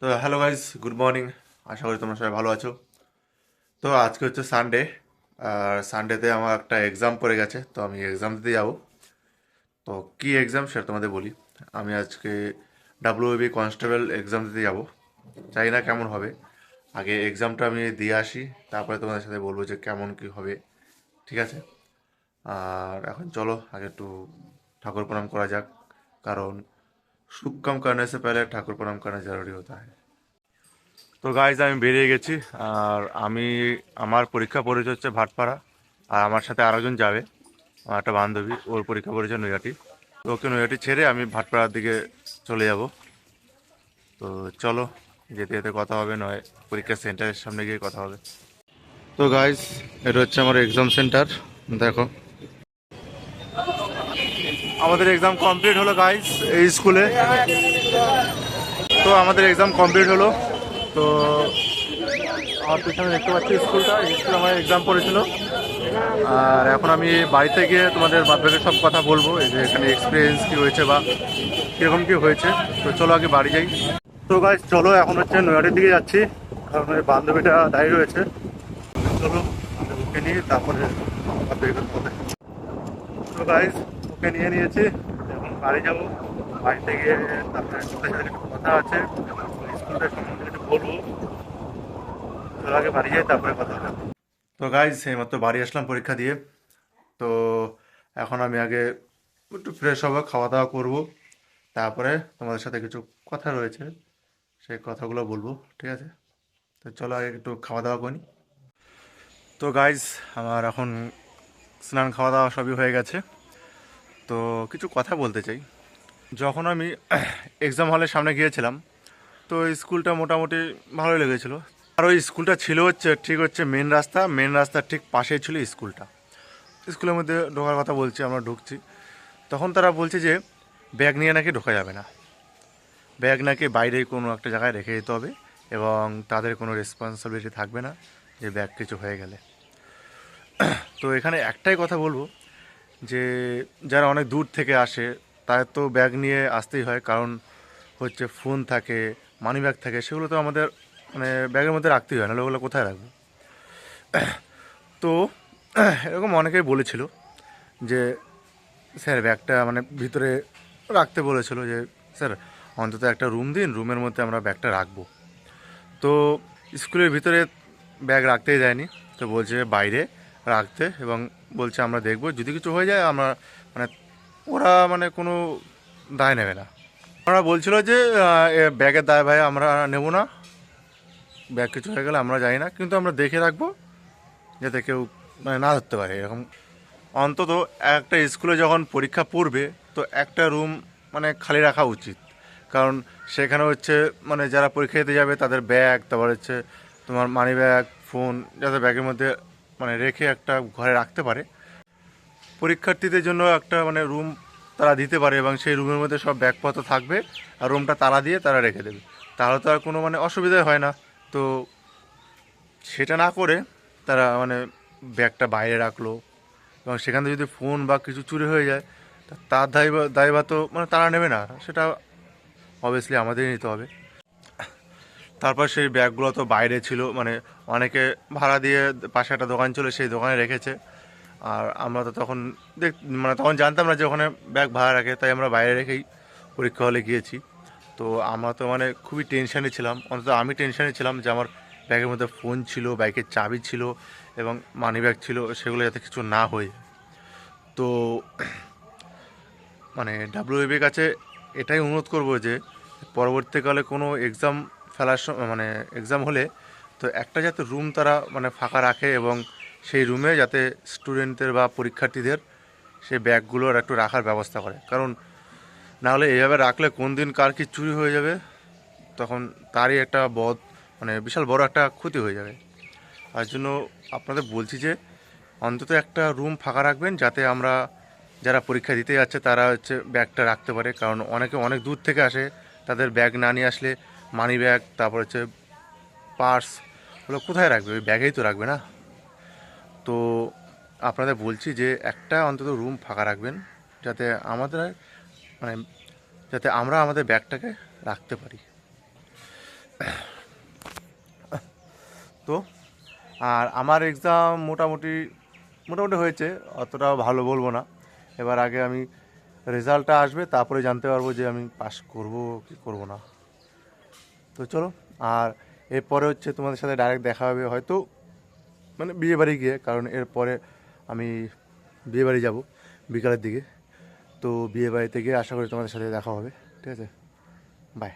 তো hello guys, good morning. আশা করি তোমরা সবাই ভালো আছো। তো আজকে হচ্ছে সানডে, আর সানডেতে আমার একটা এক্সাম পড়ে গেছে, তো আমি এক্সাম দিতে যাবো। তো কি এক্সাম সেটা তোমাদের বলি। আমি আজকে ডাব্লিউবি কনস্টেবল এক্সাম দিতে যাব। জানি না কেমন হবে, আগে এক্সামটা আমি দিয়ে আসি, তারপরে তোমাদের সাথে বলবো যে কেমন কি হবে। ঠিক আছে? আর এখন চলো আগে একটু ঠাকুর প্রণাম করা যাক, কারণ शुभ काम करने से पहले ठाकुर प्रणाम करना जरूरी होता है। তো গাইজ আমি বেরিয়ে গেছি। আর আমি আমার পরীক্ষা পড়েছে হচ্ছে ভাটপাড়া, আর আমার সাথে আরেকজন যাবে, আমার একটা বান্ধবী, ওর পরীক্ষা পড়েছে নৈহাটি। তো ওকে নৈহাটি ছেড়ে আমি ভাটপাড়ার দিকে চলে যাব। তো চলো, যেতে যেতে কথা হবে, নয় পরীক্ষা সেন্টারের সামনে গিয়ে কথা হবে। তো গাইজ, এটা হচ্ছে আমার এক্সাম সেন্টার। দেখো, আমাদের এক্সাম কমপ্লিট হলো গাইজ এই স্কুলে। তো আমাদের এক্সাম কমপ্লিট হলো। তো আমার পিছনে দেখতে পাচ্ছি স্কুলটা, এই স্কুলে আমার এক্সাম পড়েছিল। আর এখন আমি বাড়িতে গিয়ে তোমাদের বাদবাকি সব কথা বলবো, এই যে এখানে এক্সপিরিয়েন্স কী হয়েছে বা কীরকম কী হয়েছে। তো চলো আগে বাড়ি যাই। তো গাইজ চলো, এখন হচ্ছে নৈহাটির দিকে যাচ্ছি, কারণ ওই বান্ধবীটা দাঁড়িয়ে রয়েছে। চলো ওকে নিয়ে তারপরে বাদবাকি কথা বলে। তো গাইজ ওকে নিয়ে নিয়েছি, এখন বাড়ি যাবো। বাড়িতে গিয়ে তারপরে সাথে সাথে কিছু কথা আছে, স্কুলটা সম্বন্ধে কিছু বলবো। চলো আগে বাড়ি যাই, তারপরে কথা হবে। তো গাইজ এইমাত্র বাড়ি আসলাম পরীক্ষা দিয়ে। তো এখন আমি আগে একটু ফ্রেশ হবো, খাওয়া দাওয়া করবো, তারপরে তোমাদের সাথে কিছু কথা রয়েছে, সেই কথাগুলো বলবো। ঠিক আছে? তো চলো আগে একটু খাওয়া দাওয়া করি। তো গাইজ আমার এখন স্নান খাওয়া দাওয়া সবই হয়ে গেছে। তো কিছু কথা বলতে চাই। যখন আমি এক্সাম হলের সামনে গিয়েছিলাম, তো স্কুলটা মোটামুটি ভালোই লেগেছিলো। আর ওই স্কুলটা ছিল হচ্ছে ঠিক হচ্ছে মেন রাস্তার ঠিক পাশেই ছিল স্কুলটা। স্কুলের মধ্যে ঢোকার কথা বলছি, আমরা ঢুকছি, তখন তারা বলছে যে ব্যাগ নিয়ে নাকি ঢোকা যাবে না, ব্যাগ নাকি বাইরে কোনো একটা জায়গায় রেখে যেতে হবে, এবং তাদের কোনো রেসপন্সিবিলিটি থাকবে না যে ব্যাগ কিছু হয়ে গেলে। তো এখানে একটাই কথা বলবো, যে যারা অনেক দূর থেকে আসে তাদের তো ব্যাগ নিয়ে আসতেই হয়, কারণ হচ্ছে ফোন থাকে, মানি ব্যাগ থাকে, সেগুলো তো আমাদের মানে ব্যাগের মধ্যে রাখতেই হয়, নাহলে ওগুলো কোথায় রাখবো। তো এরকম অনেকেই বলেছিল যে স্যার ব্যাগটা মানে ভিতরে রাখতে বলেছিল, যে স্যার অন্তত একটা রুম দিন, রুমের মধ্যে আমরা ব্যাগটা রাখবো। তো স্কুলের ভিতরে ব্যাগ রাখতেই দেয়নি, তো বলছে বাইরে রাখতে, এবং বলছে আমরা দেখবো, যদি কিছু হয়ে যায় আমরা মানে ওরা মানে কোনো দায় নেবে না। ওরা বলছিল যে ব্যাগের দায় ভাই আমরা নেব না, ব্যাগ কিছু হয়ে গেলে আমরা জানি না, কিন্তু আমরা দেখে রাখবো যাতে কেউ মানে না ধরতে পারে এরকম। অন্তত একটা স্কুলে যখন পরীক্ষা পড়বে, তো একটা রুম মানে খালি রাখা উচিত, কারণ সেখানে হচ্ছে মানে যারা পরীক্ষা দিতে যাবে তাদের ব্যাগ, তারপর হচ্ছে তোমার মানি ব্যাগ, ফোন, যাতে ব্যাগের মধ্যে মানে রেখে একটা ঘরে রাখতে পারে। পরীক্ষার্থীদের জন্য একটা মানে রুম তারা দিতে পারে, এবং সেই রুমের মধ্যে সব ব্যাগপত্র থাকবে, আর রুমটা তালা দিয়ে তারা রেখে দেবে, তাহলে তো আর কোনো মানে অসুবিধা হয় না। তো সেটা না করে তারা মানে ব্যাগটা বাইরে রাখলো, এবং সেখান থেকে যদি ফোন বা কিছু চুরি হয়ে যায়, তার দায়ভার তো মানে তারা নেবে না, সেটা অবভিয়াসলি আমাদেরই নিতে হবে। তারপর সেই ব্যাগগুলো তো বাইরে ছিল, মানে অনেকে ভাড়া দিয়ে পাশে একটা দোকান ছিল, সেই দোকানে রেখেছে। আর আমরা তো তখন দেখ মানে তখন জানতাম না যে ওখানে ব্যাগ ভাড়া রাখে, তাই আমরা বাইরে রেখেই পরীক্ষা হলে গিয়েছি। তো আমরা তো মানে খুবই টেনশানে ছিলাম, অন্তত আমি টেনশানে ছিলাম যে আমার ব্যাগের মধ্যে ফোন ছিল, বাইকের চাবি ছিল, এবং মানি ব্যাগ ছিল, সেগুলো যাতে কিছু না হয়। তো মানে ডাব্লিউবির কাছে এটাই অনুরোধ করব যে পরবর্তীকালে কোনো এক্সাম মানে এক্সাম হলে তো একটা যাতে রুম তারা মানে ফাঁকা রাখে, এবং সেই রুমে যাতে স্টুডেন্টদের বা পরীক্ষার্থীদের সেই ব্যাগগুলোর একটু রাখার ব্যবস্থা করে, কারণ নাহলে এইভাবে রাখলে কোন দিন কার কি চুরি হয়ে যাবে, তখন তারই একটা মানে বিশাল বড় একটা ক্ষতি হয়ে যাবে। তার জন্য আপনাদের বলছি যে অন্তত একটা রুম ফাঁকা রাখবেন, যাতে আমরা যারা পরীক্ষা দিতে যাচ্ছে তারা হচ্ছে ব্যাগটা রাখতে পারে, কারণ অনেকে অনেক দূর থেকে আসে, তাদের ব্যাগ না নিয়ে আসলে মানি ব্যাগ, তারপর হচ্ছে পার্স, ওগুলো কোথায় রাখবে, ওই ব্যাগেই তো রাখবে না। তো আপনাদের বলছি যে একটা অন্তত রুম ফাঁকা রাখবেন, যাতে আমাদের মানে যাতে আমরা আমাদের ব্যাগটাকে রাখতে পারি। তো আর আমার এক্সাম মোটামুটি মোটামুটি হয়েছে, অতটাও ভালো বলবো না। এবার আগে আমি রেজাল্টটা আসবে, তারপরে জানতে পারবো যে আমি পাস করব কি করব না। তো চলো, আর এরপরে হচ্ছে তোমাদের সাথে ডাইরেক্ট দেখা হবে হয়তো মানে বিয়েবাড়ি গিয়ে, কারণ এরপরে আমি বিয়েবাড়ি যাব বিকালের দিকে। তো বিয়েবাড়িতে গিয়ে আশা করি তোমাদের সাথে দেখা হবে। ঠিক আছে, বাই।